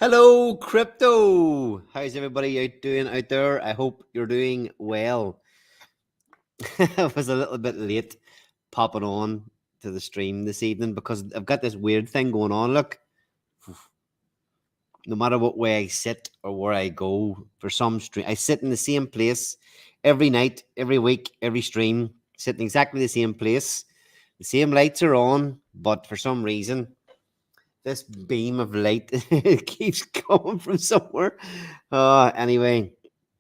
Hello, crypto. How's everybody doing out there? I hope you're doing well. I was a little bit late popping on to the stream this evening because I've got this weird thing going on. Look, no matter what way I sit or where I go for some stream, I sit in the same place every night, every week, every stream, sitting exactly the same place. The same lights are on, but for some reason, this beam of light keeps coming from somewhere. Anyway,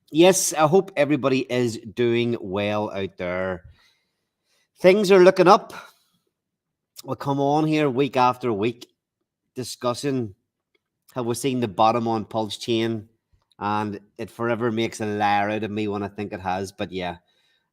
yes, I hope everybody is doing well out there. Things are looking up. We'll come on here week after week discussing how we're seeing the bottom on Pulsechain, and it forever makes a liar out of me when I think it has. But yeah,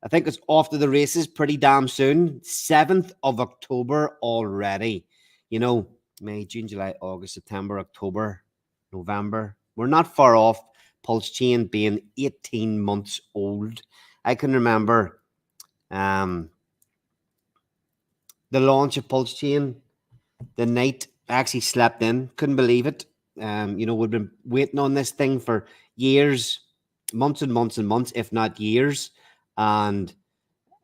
I think it's off to the races pretty damn soon. 7th of October already. You know, May, June, July, August, September, October, November. We're not far off Pulsechain being 18 months old. I can remember the launch of Pulsechain, the night I actually slept in. Couldn't believe it. We've been waiting on this thing for years, months and months and months, if not years. And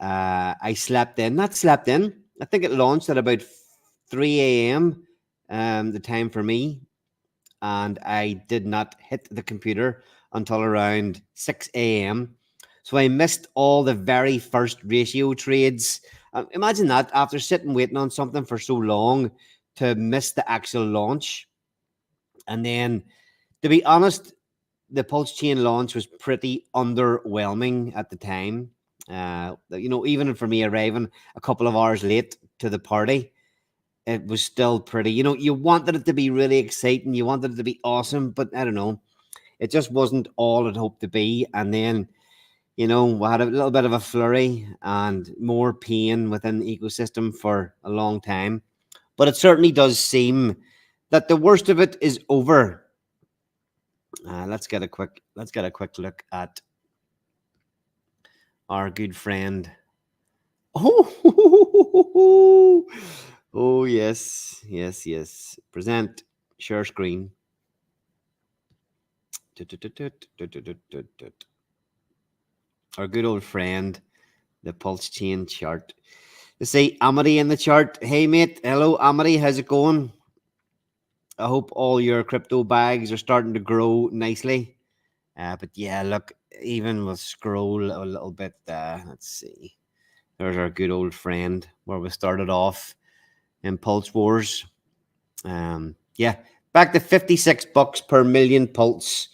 I slept in. Not slept in. I think it launched at about 3 a.m. The time for me. And I did not hit the computer until around 6 a.m. So I missed all the very first ratio trades. Imagine that after sitting waiting on something for so long to miss the actual launch. And then, to be honest, the Pulsechain launch was pretty underwhelming at the time. Even for me arriving a couple of hours late to the party, it was still pretty. You wanted it to be really exciting, you wanted it to be awesome, but I don't know, it just wasn't all it hoped to be. And then, we had a little bit of a flurry and more pain within the ecosystem for a long time. But it certainly does seem that the worst of it is over. Let's get a quick look at our good friend. Oh, oh yes. Present share screen. Our good old friend, the Pulsechain chart. They say Amity in the chart. Hey mate, hello Amity, how's it going? I hope all your crypto bags are starting to grow nicely. But yeah, look, even we'll scroll a little bit. Let's see. There's our good old friend where we started off in Pulse Wars. Yeah, back to $56 per million Pulse.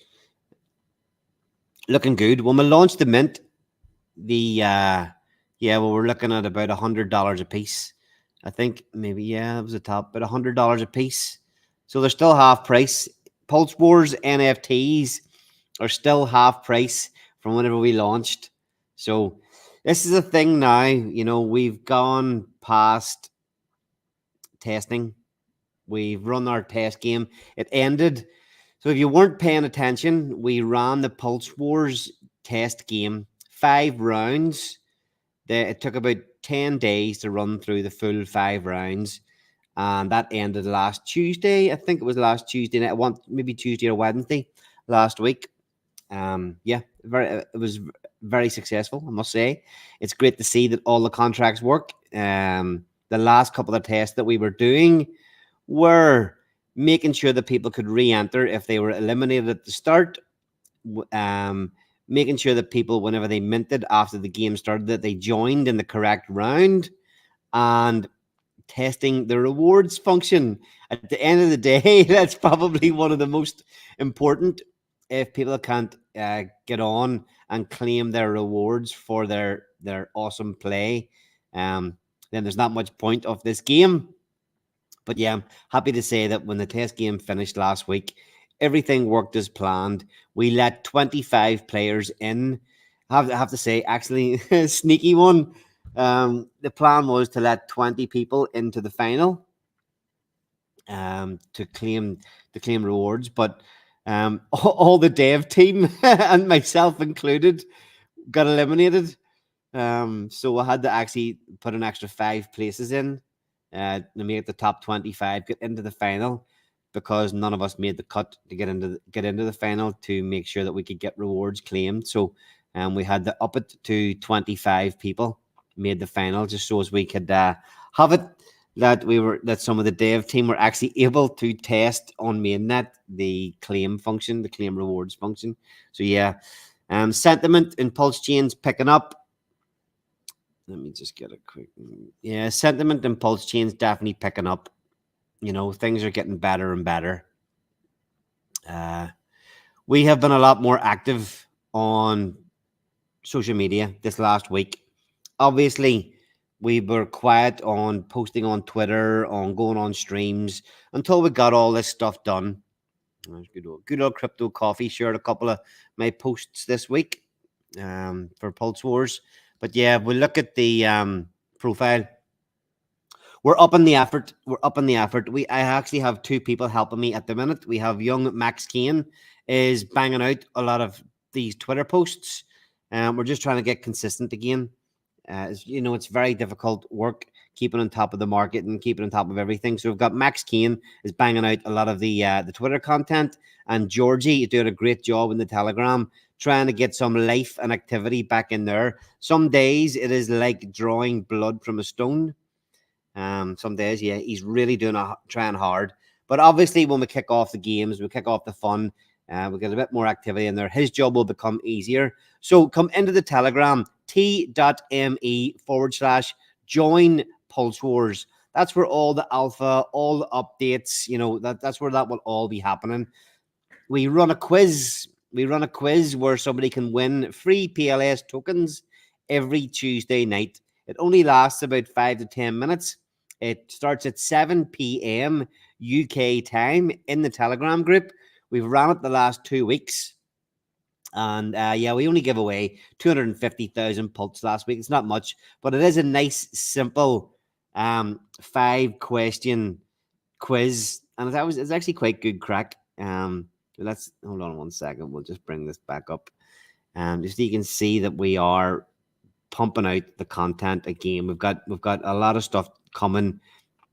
Looking good. When we launched the mint, we're looking at about $100 a piece. I think maybe, it was a top, but $100 a piece. So they're still half price. Pulse Wars NFTs are still half price from whenever we launched. So this is a thing now. We've gone past testing. We've run our test game. It ended. So if you weren't paying attention, we ran the Pulse Wars test game, 5 rounds. It took about 10 days to run through the full 5 rounds. And that ended last Tuesday. I think it was last Tuesday night. Maybe Tuesday or Wednesday last week. It was very successful, I must say. It's great to see that all the contracts work. The last couple of tests that we were doing were making sure that people could re-enter if they were eliminated at the start. Making sure that people, whenever they minted after the game started, that they joined in the correct round, and testing the rewards function. At the end of the day, that's probably one of the most important. If people can't get on and claim their rewards for their awesome play, then there's not much point of this game. But yeah, I'm happy to say that when the test game finished last week, everything worked as planned. We let 25 players in. I have to say, actually, sneaky one. The plan was to let 20 people into the final to claim rewards, but all the dev team and myself included got eliminated. So I had to actually put an extra 5 places in to make the top 25 get into the final. because none of us made the cut to get into the final to make sure that we could get rewards claimed. So we had to up it to 25 people made the final, just so as we could have it that some of the dev team were actually able to test on mainnet the claim function, the claim rewards function. So yeah, sentiment in Pulsechain's picking up. Let me just get a quick. Yeah, sentiment in Pulsechain's definitely picking up. Things are getting better and better. We have been a lot more active on social media this last week. Obviously, we were quiet on posting on Twitter, on going on streams until we got all this stuff done. Good old Crypto Coffee shared a couple of my posts this week for Pulse Wars. But yeah, we look at the profile. We're up in the effort. I actually have two people helping me at the minute. We have young Max Kane is banging out a lot of these Twitter posts. We're just trying to get consistent again. It's very difficult work keeping on top of the market and keeping on top of everything. So we've got Max Kane is banging out a lot of the Twitter content, and Georgie is doing a great job in the Telegram, trying to get some life and activity back in there. Some days it is like drawing blood from a stone. Some days, yeah, he's really trying hard. But obviously, when we kick off the games, we kick off the fun, we get a bit more activity in there. His job will become easier. So come into the Telegram, t.me/join Pulse Wars. That's where all the alpha, all the updates, that's where that will all be happening. We run a quiz. Where somebody can win free PLS tokens every Tuesday night. It only lasts about 5 to 10 minutes. It starts at 7 p.m. UK time in the Telegram group. We've ran it the last 2 weeks. And we only give away 250,000 pulse last week. It's not much, but it is a nice, simple 5-question quiz. And it's actually quite good crack. Let's hold on 1 second. We'll just bring this back up. Just so you can see that we are pumping out the content again. We've got a lot of stuff coming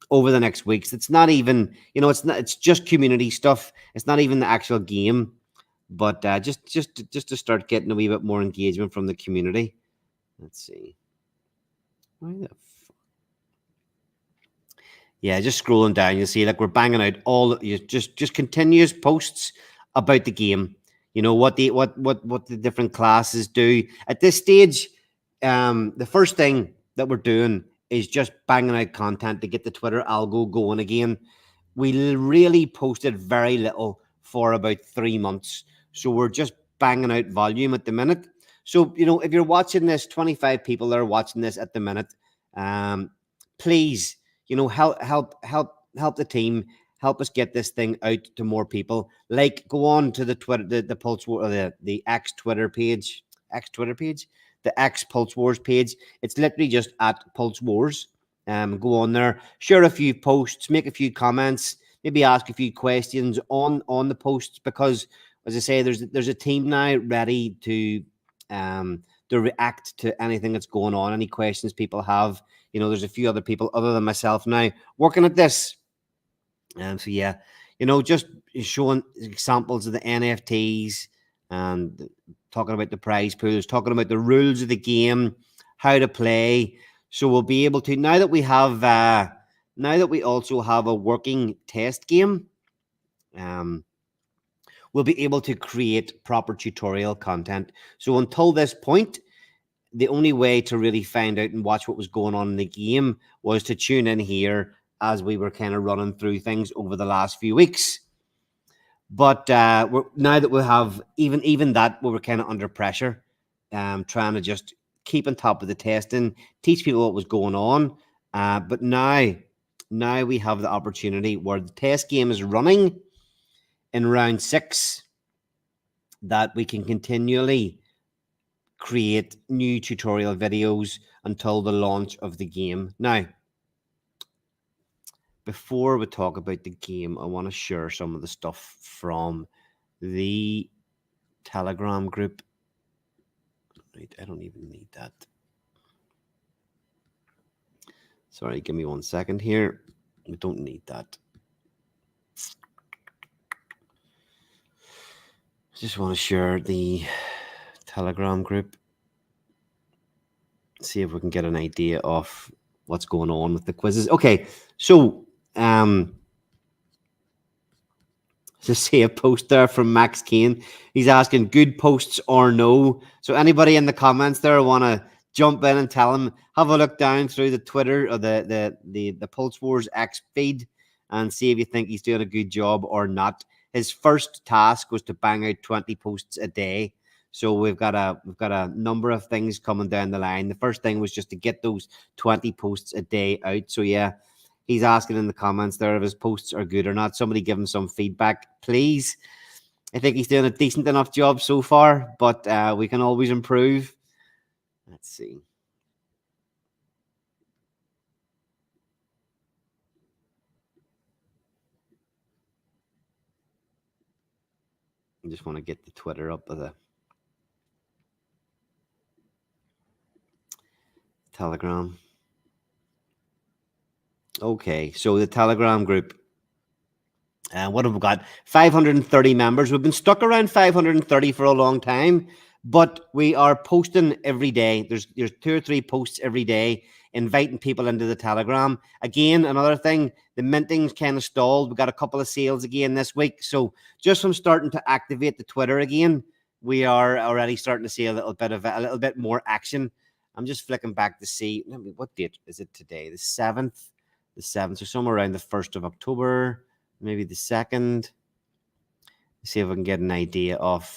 over the next weeks. It's not even, it's just community stuff. It's not even the actual game, but just to start getting a wee bit more engagement from the community. Let's see. Yeah, just scrolling down, you'll see like we're banging out all just continuous posts about the game. What the different classes do at this stage. The first thing that we're doing is just banging out content to get the Twitter algo going again. We really posted very little for about 3 months, so we're just banging out volume at the minute. So if you're watching this, 25 people that are watching this at the minute, please, help the team, help us get this thing out to more people. Like, go on to the Twitter, the Pulse War, the X Twitter page, the X Pulse Wars page. It's literally just at Pulse Wars. Go on there, share a few posts, make a few comments, maybe ask a few questions on the posts, because, as I say, there's a team now ready to react to anything that's going on, any questions people have. There's a few other people other than myself now working at this. So yeah, just showing examples of the NFTs and talking about the prize pools, talking about the rules of the game, how to play. So we'll be able to, now that we also have a working test game, we'll be able to create proper tutorial content. So until this point, the only way to really find out and watch what was going on in the game was to tune in here as we were kind of running through things over the last few weeks. But now that we have even that, we were kind of under pressure, trying to just keep on top of the testing, teach people what was going on. But now we have the opportunity where the test game is running in round 6, that we can continually create new tutorial videos until the launch of the game. Now, before we talk about the game, I want to share some of the stuff from the Telegram group. Right, I don't even need that. Sorry, give me 1 second here. We don't need that. Just want to share the Telegram group. See if we can get an idea of what's going on with the quizzes. Okay, so just see a post there from Max Kane. He's asking good posts or no. So anybody in the comments there want to jump in and tell him, have a look down through the Twitter or the Pulse Wars X feed and see if you think he's doing a good job or not. His first task was to bang out 20 posts a day. So we've got a number of things coming down the line. The first thing was just to get those 20 posts a day out. So yeah, he's asking in the comments there if his posts are good or not. Somebody give him some feedback, please. I think he's doing a decent enough job so far, but we can always improve. Let's see. I just want to get the Twitter up with a Telegram. Okay, so the Telegram group. What have we got? 530 members. We've been stuck around 530 for a long time, but we are posting every day. There's 2 or 3 posts every day inviting people into the Telegram. Again, another thing, the minting's kind of stalled. We got a couple of sales again this week. So just from starting to activate the Twitter again, we are already starting to see a little bit more action. I'm just flicking back to see what date is it today? The 7th. The 7th. So somewhere around the 1st of October. Maybe the 2nd. See if we can get an idea of,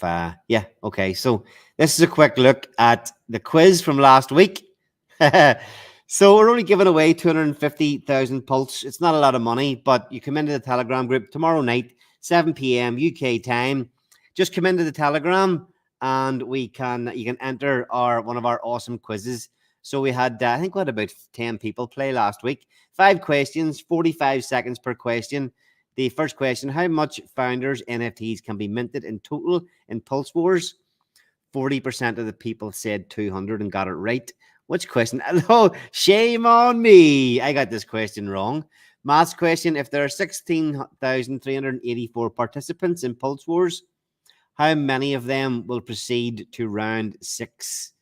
yeah, okay. So this is a quick look at the quiz from last week. So we're only giving away 250,000 Pulse. It's not a lot of money, but you come into the Telegram group tomorrow night, 7 p.m. UK time. Just come into the Telegram and you can enter one of our awesome quizzes. So we had, I think we had about 10 people play last week. 5 questions, 45 seconds per question. The first question, how much founders NFTs can be minted in total in Pulse Wars? 40% of the people said 200 and got it right. Which question? Oh, shame on me. I got this question wrong. Maths question, if there are 16,384 participants in Pulse Wars, how many of them will proceed to round 6?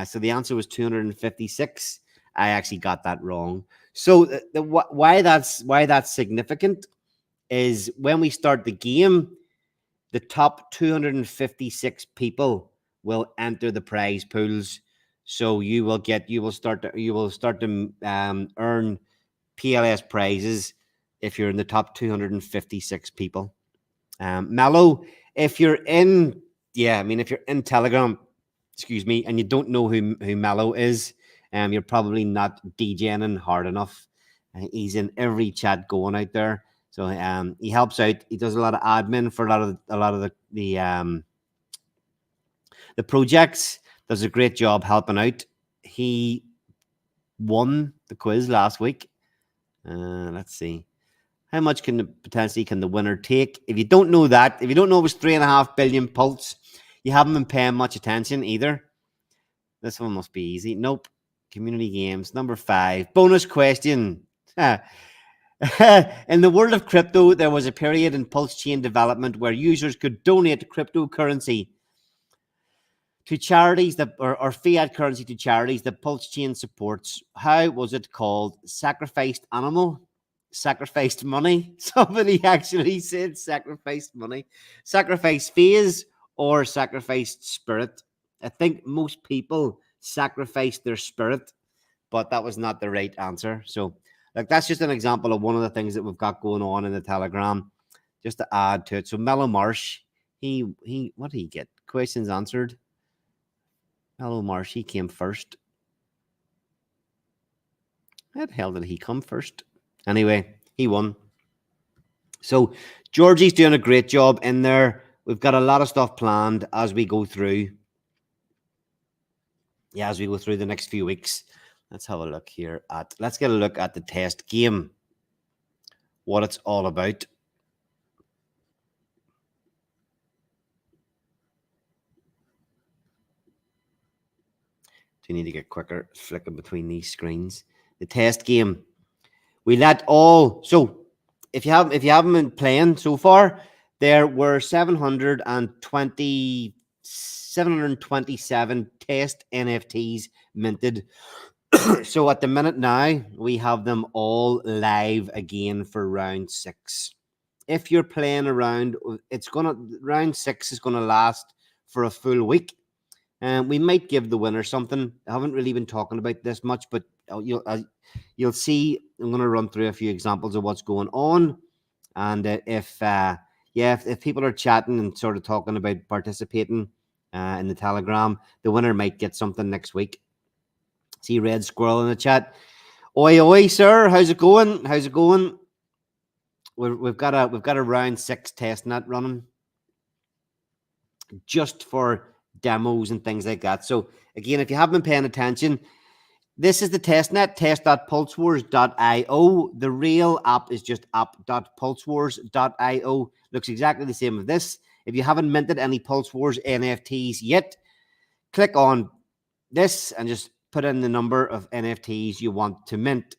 So the answer was 256. I actually got that wrong. So why that's significant is when we start the game, the top 256 people will enter the prize pools. So you will start to earn PLS prizes if you're in the top 256 people. Mello, if you're in Telegram, excuse me, and you don't know who Mello is, you're probably not DJing hard enough. He's in every chat going out there. So he helps out. He does a lot of admin for a lot of the projects. Does a great job helping out. He won the quiz last week. Let's see. How much can the winner take? If you don't know that, if you don't know it was 3.5 billion Pulse, you haven't been paying much attention either. This one must be easy. Nope. Community games. Number 5. Bonus question. In the world of crypto, there was a period in Pulsechain development where users could donate cryptocurrency to charities or fiat currency to charities that Pulsechain supports. How was it called? Sacrificed animal? Sacrificed money? Somebody actually said sacrificed money. Sacrificed phase or sacrificed spirit? I think most people sacrificed their spirit, but that was not the right answer. So that's just an example of one of the things that we've got going on in the Telegram, just to add to it. So Mellow Marsh, he what did he get? Questions answered. Mellow Marsh, he came first. How the hell did he come first? Anyway, he won. So Georgie's doing a great job in there. We've got a lot of stuff planned as we go through. Yeah, as we go through the next few weeks. Let's have a look here let's get a look at the test game. What it's all about. Do you need to get quicker flicking between these screens? The test game. We let all, so if you haven't been playing so far, There were 727 test NFTs minted. So at the minute now, we have them all live again for round 6. If you're playing around, round 6 is gonna last for a full week. And we might give the winner something. I haven't really been talking about this much, but you'll see. I'm going to run through a few examples of what's going on, and if people are chatting and sort of talking about participating in the Telegram, the winner might get something next week. See Red Squirrel in the chat. Oi, oi, sir. How's it going? How's it going? We've got a round 6 test net running just for demos and things like that. So again, if you haven't been paying attention, this is the testnet, test.pulsewars.io. The real app is just app.pulsewars.io. Looks exactly the same as this. If you haven't minted any Pulse Wars NFTs yet, click on this and just put in the number of NFTs you want to mint.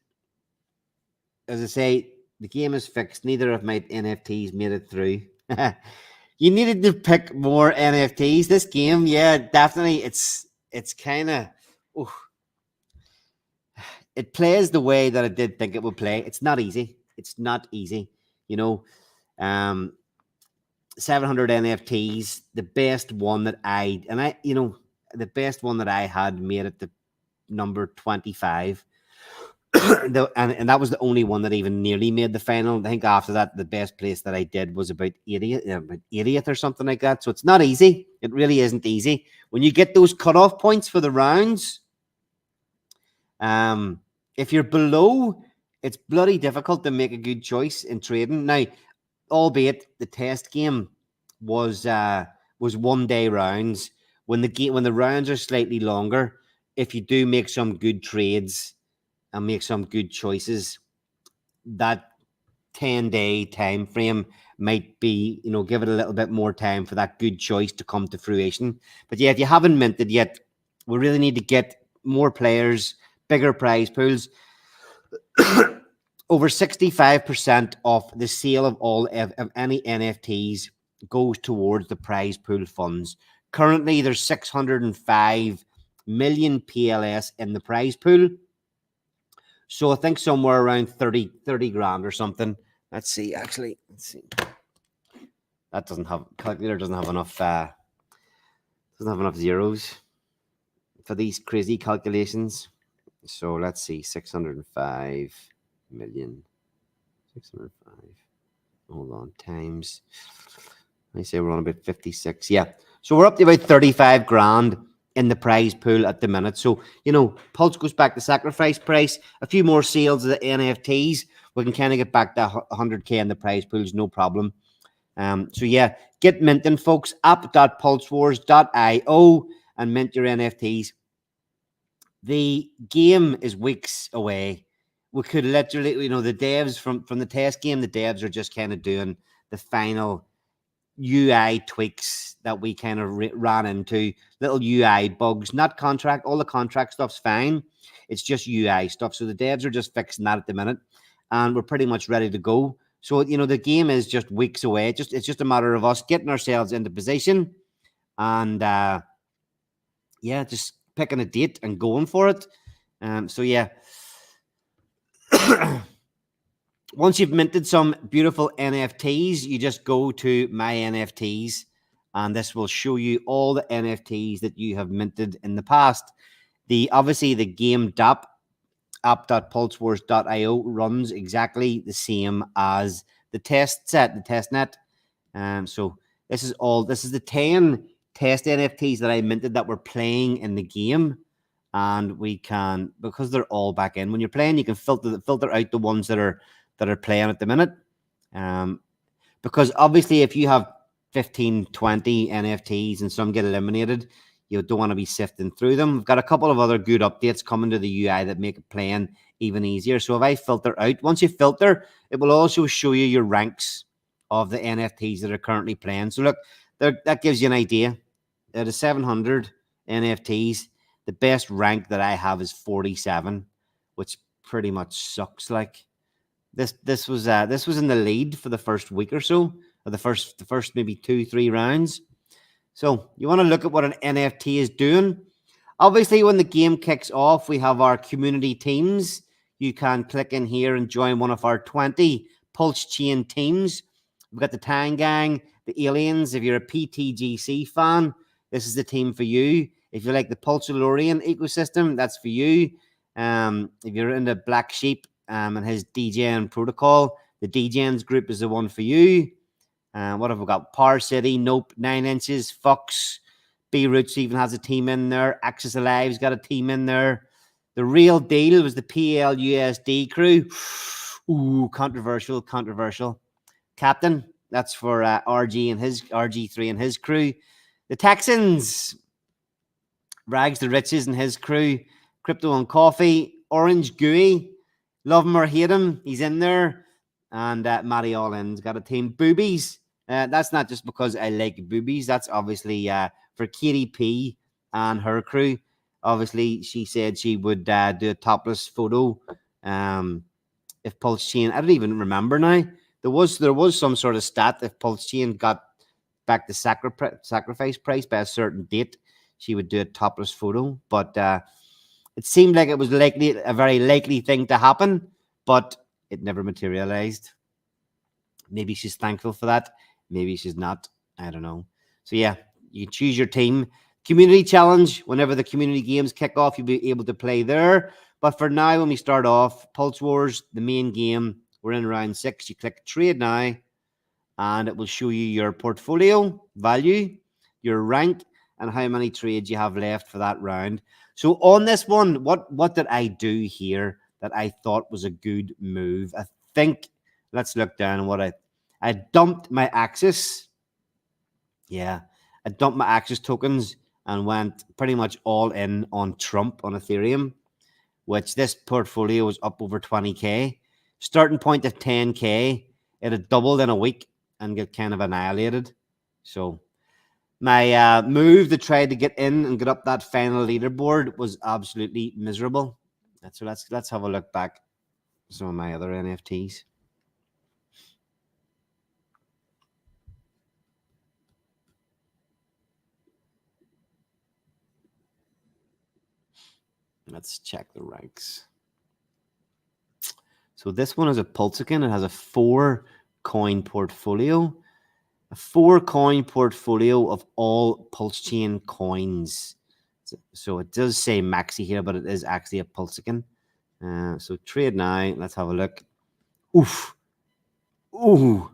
As I say, the game is fixed. Neither of my NFTs made it through. You needed to pick more NFTs. This game, yeah, definitely. It's kind of, it plays the way that I did think it would play. It's not easy. It's not easy. 700 NFTs. The best one that the best one that I had made it to number 25. and that was the only one that even nearly made the final. I think after that, the best place that I did was about 80th or something like that. So it's not easy. It really isn't easy. When you get those cutoff points for the rounds, if you're below, it's bloody difficult to make a good choice in trading. Now, albeit the test game was 1 day rounds. When the rounds are slightly longer, if you do make some good trades and make some good choices, that 10-day time frame might be, give it a little bit more time for that good choice to come to fruition. But yeah, if you haven't minted yet, we really need to get more players, bigger prize pools. Over 65% of the sale of all of any NFTs goes towards the prize pool funds. Currently, there's 605 million PLS in the prize pool. So I think somewhere around 30 grand or something. Let's see. That calculator doesn't have enough zeros for these crazy calculations. So let's see, 605 million. 605. Hold on, times. I say we're on about 56. Yeah. So we're up to about 35 grand in the prize pool at the minute. So, Pulse goes back to sacrifice price. A few more sales of the NFTs. We can kind of get back to 100K in the prize pools, no problem. So yeah, get minting, folks. app.pulsewars.io and mint your NFTs. The game is weeks away. We could literally, the devs from the test game, the devs are just kind of doing the final UI tweaks that we kind of ran into, little UI bugs, not contract. All the contract stuff's fine. It's just UI stuff. So the devs are just fixing that at the minute, and we're pretty much ready to go. So, the game is just weeks away. It's just a matter of us getting ourselves into position and, just picking a date and going for it. So yeah. Once you've minted some beautiful NFTs, you just go to My NFTs, and this will show you all the NFTs that you have minted in the past. Obviously, the game DApp, app.pulsewars.io, runs exactly the same as the testnet. So this is the 10 test NFTs that I minted that were playing in the game. And we can, because they're all back in, when you're playing, you can filter out the ones that are playing at the minute. Because obviously, if you have 15, 20 NFTs and some get eliminated, you don't want to be sifting through them. We've got a couple of other good updates coming to the UI that make it playing even easier. So if I filter out, once you filter, it will also show you your ranks of the NFTs that are currently playing. So look, that gives you an idea. Out of 700 NFTs, the best rank that I have is 47, which pretty much sucks. Like this was in the lead for the first week or so, or the first maybe 2-3 rounds. So you want to look at what an NFT is doing. Obviously, when the game kicks off, we have our community teams. You can click in here and join one of our 20 Pulsechain teams. We've got the Tang Gang, the Aliens. If you're a PTGC fan, this is the team for you. If you like the Pulsarian ecosystem, that's for you. If you're into Black Sheep and his DJing protocol, the DJs group is the one for you. What have we got? Power City, Nope, 9 Inches, Fox, B Roots even has a team in there. Axis Alive's got a team in there. The real deal was the PLUSD crew. Ooh, controversial. Captain, that's for RG3 and his crew. The Texans, Rags the Riches and his crew. Crypto and Coffee, Orange Gooey, love him or hate him, he's in there. And Matty Allin's got a team. Boobies, that's not just because I like boobies. That's obviously for Katie P and her crew. Obviously, she said she would do a topless photo. If Pulsechain, I don't even remember now. There was some sort of stat if Pulsechain got back the sacrifice price by a certain date, she would do a topless photo. But it seemed like it was a very likely thing to happen, but it never materialized. Maybe she's thankful for that. Maybe she's not. I don't know. So yeah, you choose your team. Community challenge. Whenever the community games kick off, you'll be able to play there. But for now, when we start off, Pulse Wars, the main game, we're in round 6. You click trade now, and it will show you your portfolio value, your rank, and how many trades you have left for that round. So on this one, what did I do here that I thought was a good move? I think, let's look down what I dumped my Axis. Yeah, I dumped my Axis tokens and went pretty much all in on Trump on Ethereum, which this portfolio was up over 20K. Starting point of 10K. It had doubled in a week and get kind of annihilated. So my move to try to get in and get up that final leaderboard was absolutely miserable. So let's have a look back at some of my other NFTs. Let's check the ranks. So this one is a Pulsechain. It has a 4-coin portfolio. A 4-coin portfolio of all Pulsechain coins. So it does say Maxi here, but it is actually a Pulsechain. So trade now. Let's have a look. Oof. Ooh.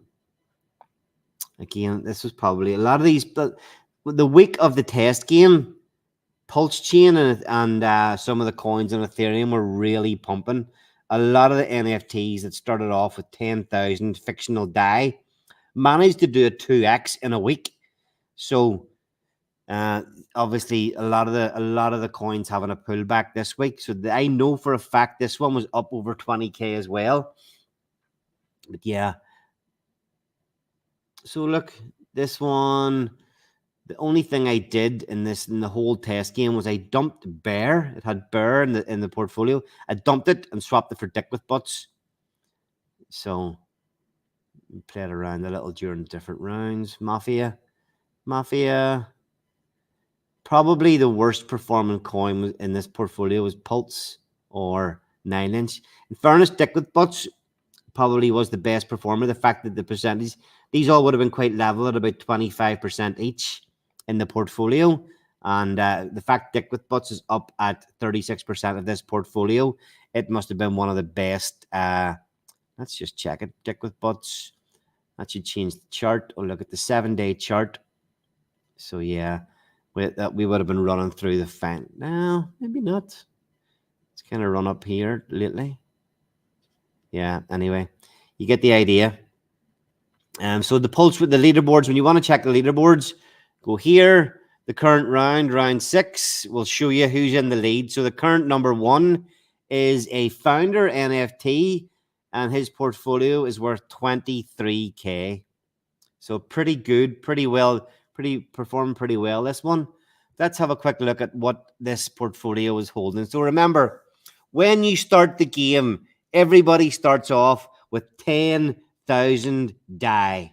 Again, this was probably a lot of these. The week of the test game, Pulsechain and some of the coins on Ethereum were really pumping. A lot of the NFTs that started off with 10,000 fictional DAI managed to do a 2x in a week. So obviously a lot of the coins having a pullback this week. So I know for a fact this one was up over 20K as well. But yeah. So look, this one, the only thing I did in the whole test game was I dumped Bear. It had Bear in the portfolio. I dumped it and swapped it for Dick with Butts. So we played around a little during different rounds. Mafia. Probably the worst performing coin in this portfolio was Pulse or 9 Inch. In fairness, Dick with Butts probably was the best performer. The fact that the percentage, these all would have been quite level at about 25% each in the portfolio. And the fact Dick with Butts is up at 36% of this portfolio, it must have been one of the best. Let's just check it. Dick with Butts. That should change the chart. Oh, look at the 7-day chart. So yeah, we would have been running through the fan. No, maybe not. It's kind of run up here lately. Yeah, anyway, you get the idea. So the Pulse with the leaderboards, when you want to check the leaderboards, go here. The current round 6, will show you who's in the lead. So the current number 1 is a founder NFT, and his portfolio is worth 23K. So pretty good, performing pretty well, this one. Let's have a quick look at what this portfolio is holding. So remember, when you start the game, everybody starts off with 10,000 DAI.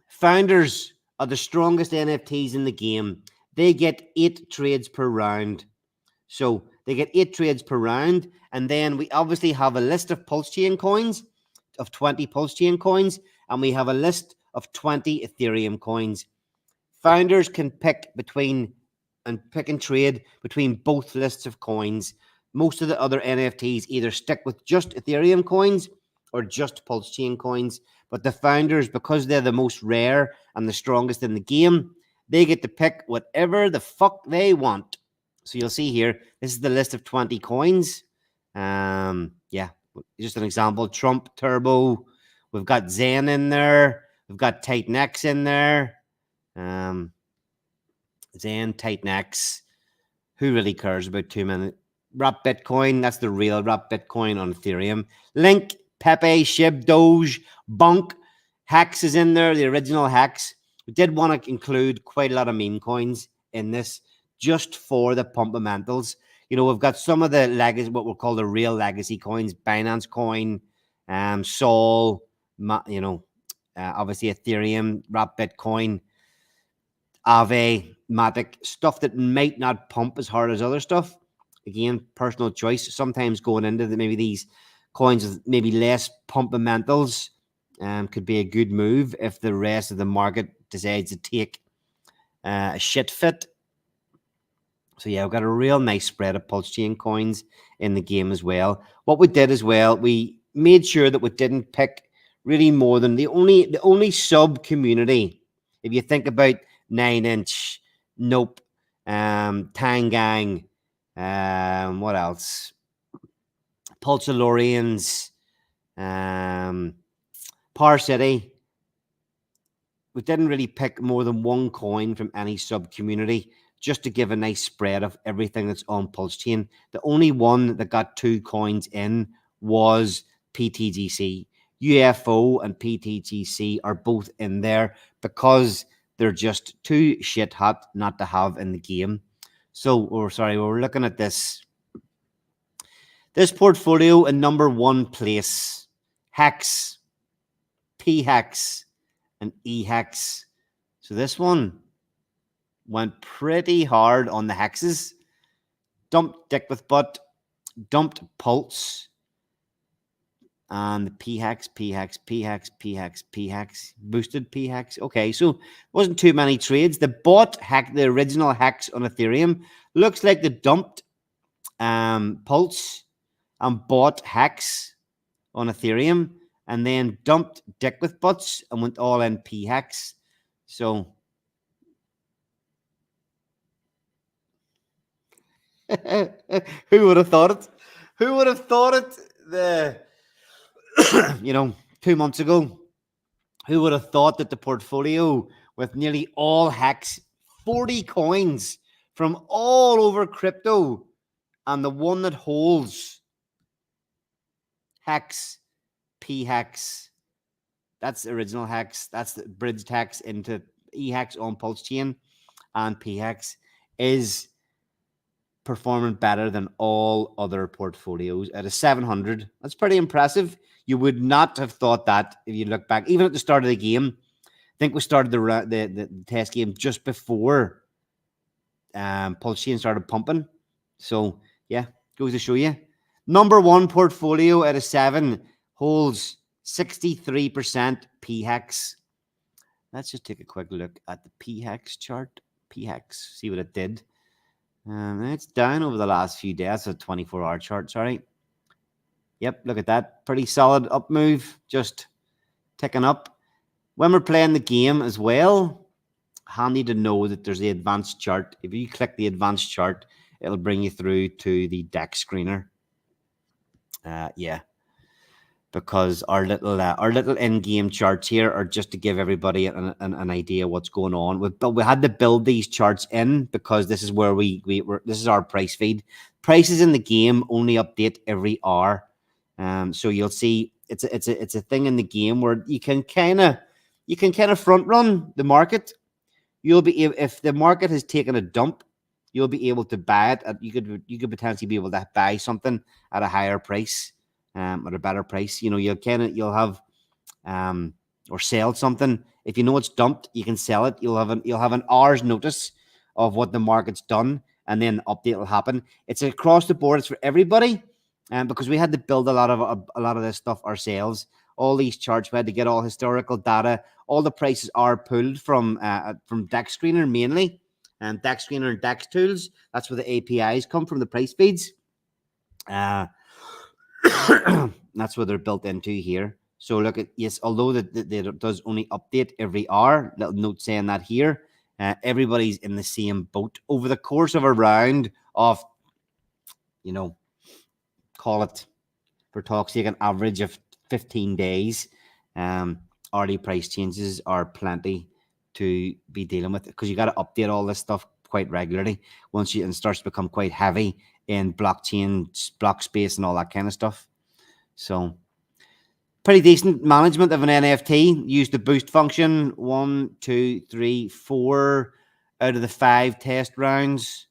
Founders are the strongest NFTs in the game. They get 8 trades per round. So they get 8 trades per round. And then we obviously have a list of Pulsechain coins, of 20 Pulsechain coins. And we have a list of 20 Ethereum coins. Founders can pick and trade between both lists of coins. Most of the other NFTs either stick with just Ethereum coins or just Pulsechain coins. But the founders, because they're the most rare and the strongest in the game, they get to pick whatever the fuck they want. So you'll see here, this is the list of 20 coins. Yeah, just an example. Trump Turbo. We've got Zen in there. We've got Titan X in there. Zen, Titan X. Who really cares about 2 minutes? Wrap Bitcoin. That's the real Wrap Bitcoin on Ethereum. Link, Pepe, Shib, Doge, Bunk. Hex is in there, the original Hex. We did want to include quite a lot of meme coins in this just for the Pumpamentals. You know, we've got some of the legacy, what we'll call the real legacy coins, Binance Coin, Sol, you know, obviously Ethereum, Wrap Bitcoin, Aave, Matic, stuff that might not pump as hard as other stuff. Again, personal choice. Sometimes going into maybe these coins with maybe less Pumpamentals could be a good move if the rest of the market decides to take a shit fit. So yeah, we've got a real nice spread of Pulsechain coins in the game as well. What we did as well, we made sure that we didn't pick really more than the only sub community. If you think about 9-inch, Nope, Tangang, what else? Pulsalorians, Par City. We didn't really pick more than one coin from any sub community just to give a nice spread of everything that's on Pulsechain. The only one that got 2 coins in was PTGC. UFO and PTGC are both in there because they're just too shit hot not to have in the game. So, we're looking at this portfolio in number 1 place. Hex, P-Hex, and E-Hex. So this one went pretty hard on the hexes. Dumped Dick with Butt, dumped Pulse, and the P-Hex, P-Hex, P-Hex, P-Hex, P-Hex, boosted P-Hex. Okay, so wasn't too many trades. The bought hack, the original Hex on Ethereum, looks like they dumped Pulse and bought Hex on Ethereum, and then dumped Dick with Butts and went all in P-Hex. So who would have thought it? Who would have thought it? The 2 months ago, who would have thought that the portfolio with nearly all Hex, 40 coins from all over crypto, and the one that holds Hex, P-Hex, that's the original Hex, that's the bridged Hex into E-Hex on Pulsechain, and P-Hex is performing better than all other portfolios at a 700. That's pretty impressive. You would not have thought that if you look back, even at the start of the game. I think we started the test game just before Pulsechain started pumping. So yeah, goes to show you. Number 1 portfolio out of 7 holds 63% P-Hex. Let's just take a quick look at the P-Hex chart. P-Hex, see what it did. It's down over the last few days. A 24-hour chart, sorry. Yep, look at that. Pretty solid up move, just ticking up. When we're playing the game as well, handy to know that there's the advanced chart. If you click the advanced chart, it'll bring you through to the deck screener. Yeah, because our little in-game charts here are just to give everybody an idea what's going on. But we had to build these charts in because this is where this is our price feed. Prices in the game only update every hour. So you'll see it's a thing in the game where you can kind of front run the market. You'll be, if the market has taken a dump, you'll be able to buy it. You could potentially be able to buy something at a higher price, at a better price. You'll have or sell something, if you know it's dumped, you can sell it. You'll have an hour's notice of what the market's done, and then update will happen. It's across the board. It's for everybody, because we had to build a lot of this stuff ourselves. All these charts, we had to get all historical data. All the prices are pulled from Dex Screener mainly, and Dex Screener and Dex Tools. That's where the APIs come from, the price feeds. That's what they're built into here. So look at, yes, although that does only update every hour, little note saying that here, everybody's in the same boat over the course of a round of, call it, for talk's sake, an average of 15 days. Hourly price changes are plenty to be dealing with, because you got to update all this stuff quite regularly once it starts to become quite heavy in blockchain, block space, and all that kind of stuff. So pretty decent management of an NFT. Use the boost function 1, 2, 3, 4 out of the 5 test rounds.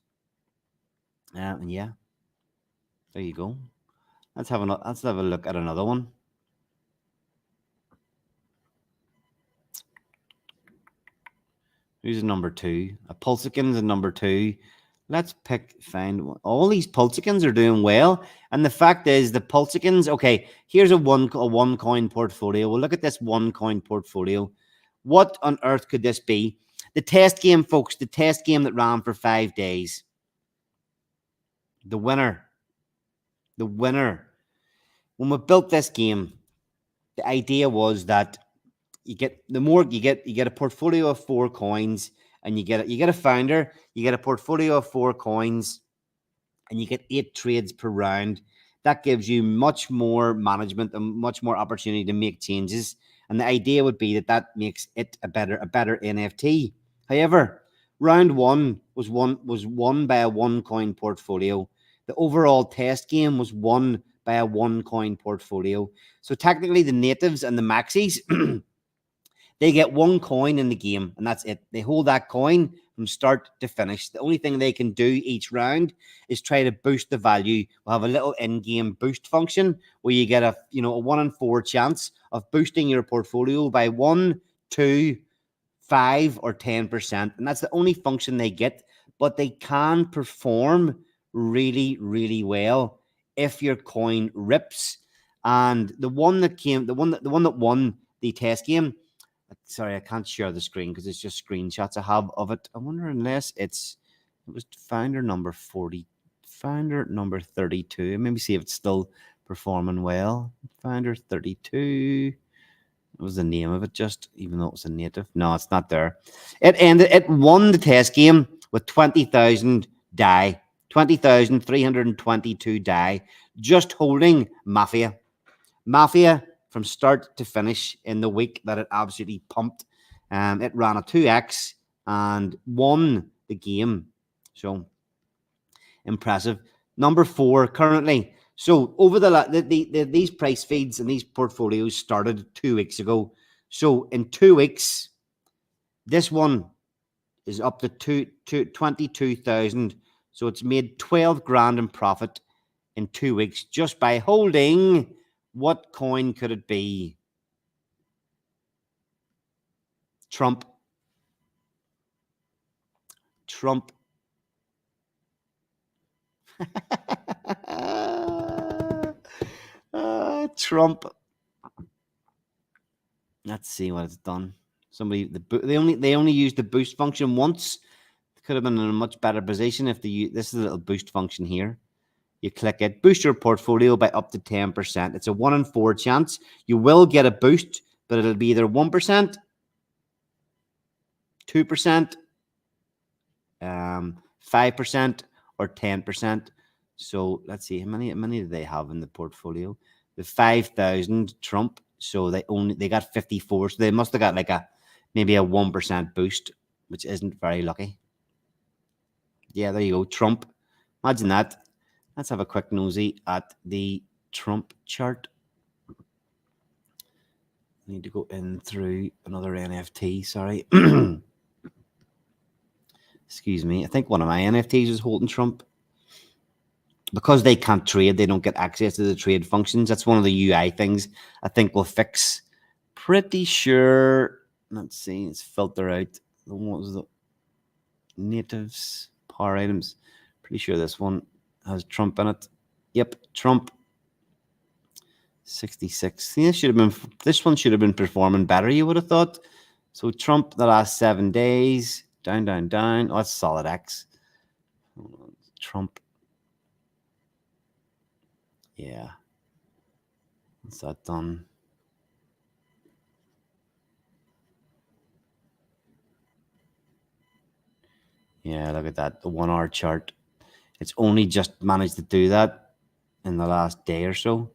And yeah, there you go. Let's have a look at another one. Who's number 2? A Pulsechain's a number 2. Let's find one. All these Pulsechains are doing well. And the fact is, the Pulsechains, okay, here's a one coin portfolio. We'll look at this one coin portfolio. What on earth could this be? The test game, folks, the test game that ran for 5 days. The winner. When we built this game, the idea was that you get a portfolio of 4 coins, and you get a founder, you get a portfolio of 4 coins, and you get 8 trades per round. That gives you much more management and much more opportunity to make changes. And the idea would be that makes it a better NFT. However, round 1 was won by a 1 coin portfolio. The overall test game was won by a 1 coin portfolio. So technically, the natives and the maxis they get 1 coin in the game, and that's it. They hold that coin from start to finish. The only thing they can do each round is try to boost the value. We'll have a little in-game boost function where you get a 1 in 4 chance of boosting your portfolio by 1, 2, 5, or 10%. And that's the only function they get, but they can perform really, really well if your coin rips. And the one that won the test game, sorry, I can't share the screen because it's just screenshots I have of it. I wonder unless it was founder number 40, founder number 32. Maybe see if it's still performing well. Founder 32. What was the name of it? Just even though it was a native, no, it's not there. It won the test game with 20,000 DAI, 20,322 DAI, just holding Mafia from start to finish in the week that it absolutely pumped. It ran a 2x and won the game. So impressive. Number 4 currently. So over these price feeds and these portfolios started 2 weeks ago. So in 2 weeks, this one is up to 22,000. So it's made 12 grand in profit in 2 weeks just by holding. What coin could it be? Trump. Trump. Let's see what it's done. They only used the boost function once. Could have been in a much better position if this is a little boost function here. You click it, boost your portfolio by up to 10%. It's a 1 in 4 chance. You will get a boost, but it'll be either 1%, 2%, 5%, or 10%. So let's see, how many do they have in the portfolio? The 5,000 Trump. So they got 54. So they must have got maybe a 1% boost, which isn't very lucky. Yeah, there you go, Trump. Imagine that. Let's have a quick nosy at the Trump chart. Need to go in through another NFT. Sorry. Excuse me. I think one of my NFTs is holding Trump. Because they can't trade, they don't get access to the trade functions. That's one of the UI things I think we'll fix pretty sure. Let's see. Let's filter out. What was the natives power items? Pretty sure this one has Trump in it. Yep, Trump. 66. See, this one should have been performing better, you would have thought. So Trump the last 7 days. Down, down, down. Oh, that's solid X. Trump. Yeah. What's that done? Yeah, look at that. The 1 hour chart. It's only just managed to do that in the last day or so.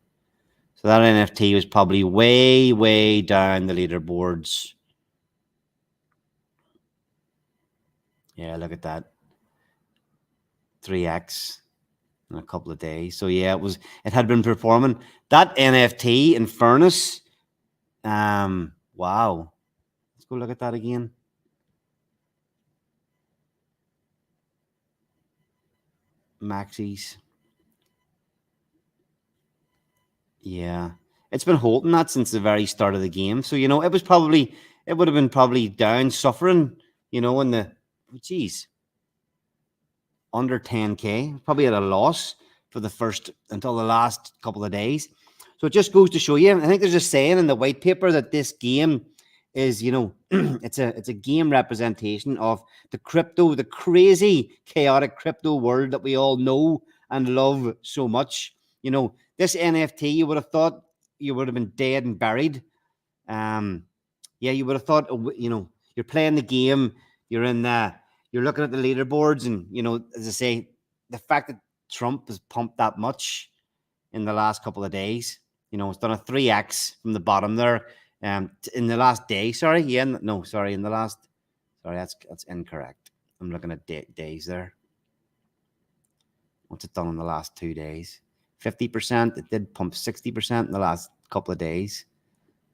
So that NFT was probably way, way down the leaderboards. Yeah, look at that. 3x in a couple of days. So yeah, it had been performing. That NFT, in fairness, wow. Let's go look at that again. Maxis. Yeah. It's been holding that since the very start of the game. So, it would have been probably down suffering, in the, geez, under 10K, probably at a loss for the first until the last couple of days. So it just goes to show you. I think there's a saying in the white paper that this game is, it's a game representation of the crazy, chaotic crypto world that we all know and love so much. This NFT, you would have thought you would have been dead and buried. Yeah, you would have thought, you're playing the game, you're looking at the leaderboards, and as I say, the fact that Trump has pumped that much in the last couple of days, it's done a 3x from the bottom there. In the last day, sorry, yeah, no, sorry, in the last, sorry, that's incorrect. I'm looking at days there. What's it done in the last 2 days? 50%. It did pump 60% in the last couple of days.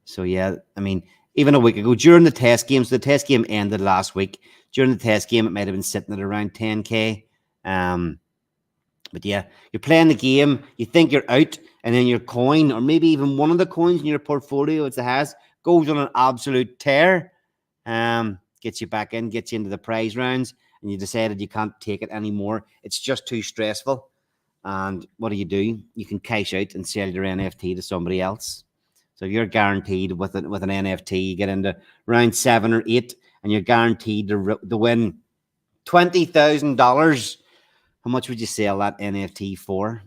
So yeah, I mean, even a week ago during the test game, so the test game ended last week. During the test game, it might have been sitting at around 10K. But yeah, you're playing the game, you think you're out, and then your coin, or maybe even one of the coins in your portfolio, it has, goes on an absolute tear. Gets you back in, gets you into the prize rounds, and you decided you can't take it anymore. It's just too stressful. And what do? You can cash out and sell your NFT to somebody else. So if you're guaranteed with an NFT, you get into round 7 or 8, and you're guaranteed to win $20,000. How much would you sell that NFT for?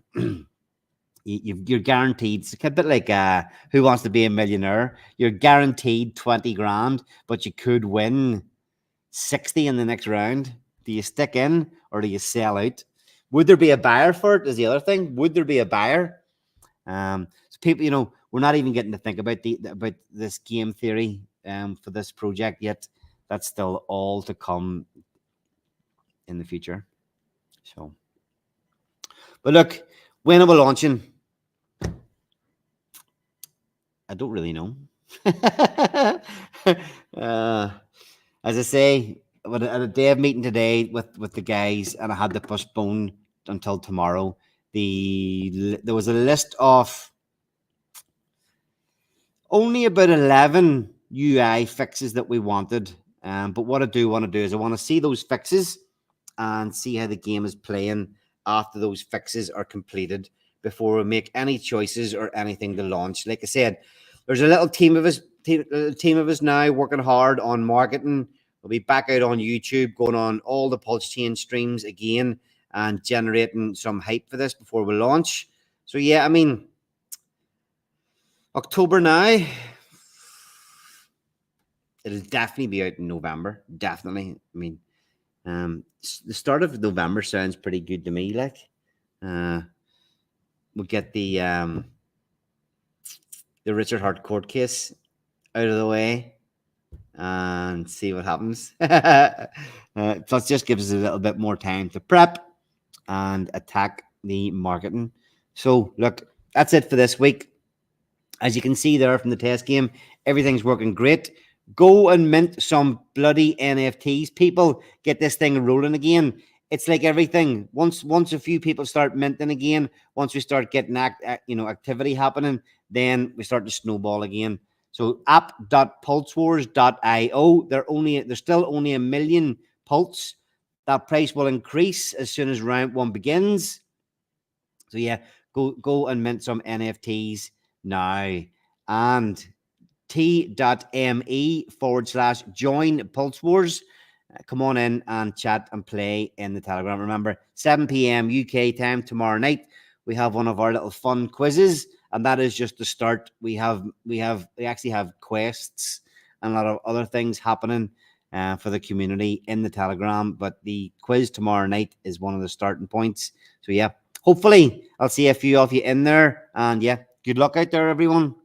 You're guaranteed. It's a bit like Who Wants to Be a Millionaire. You're guaranteed 20 grand, but you could win 60 in the next round. Do you stick in or do you sell out? Would there be a buyer for it? Is the other thing. Would there be a buyer? So people, we're not even getting to think about this game theory for this project yet. That's still all to come in the future. So, but look, when are we launching? I don't really know. As I say, at a dev meeting today with the guys, and I had to postpone until tomorrow. There was a list of only about 11 UI fixes that we wanted. But what I do want to do is I want to see those fixes and see how the game is playing after those fixes are completed before we make any choices or anything to launch. Like I said, there's a little team of us now working hard on marketing. We'll be back out on YouTube, going on all the Pulsechain streams again and generating some hype for this before we launch. So yeah, I mean, October now, it'll definitely be out in November. Definitely. I mean, the start of November sounds pretty good to me. Like, we'll get the Richard Hart court case out of the way and see what happens. Plus, just gives us a little bit more time to prep and attack the marketing. So, look, that's it for this week. As you can see there from the test game, everything's working great. Go and mint some bloody NFTs. People, get this thing rolling again. It's like everything. Once a few people start minting again, once we start getting activity happening, then we start to snowball again. So app.pulsewars.io. There's still only 1 million pulse. That price will increase as soon as round one begins. So yeah, go and mint some NFTs now. And t.me/join Pulse Wars. Come on in and chat and play in the Telegram. Remember, 7 p.m. UK time tomorrow night. We have one of our little fun quizzes, and that is just the start. We actually have quests and a lot of other things happening for the community in the Telegram. But the quiz tomorrow night is one of the starting points. So yeah, hopefully I'll see a few of you in there. And yeah, good luck out there, everyone.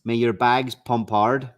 May your bags pump hard.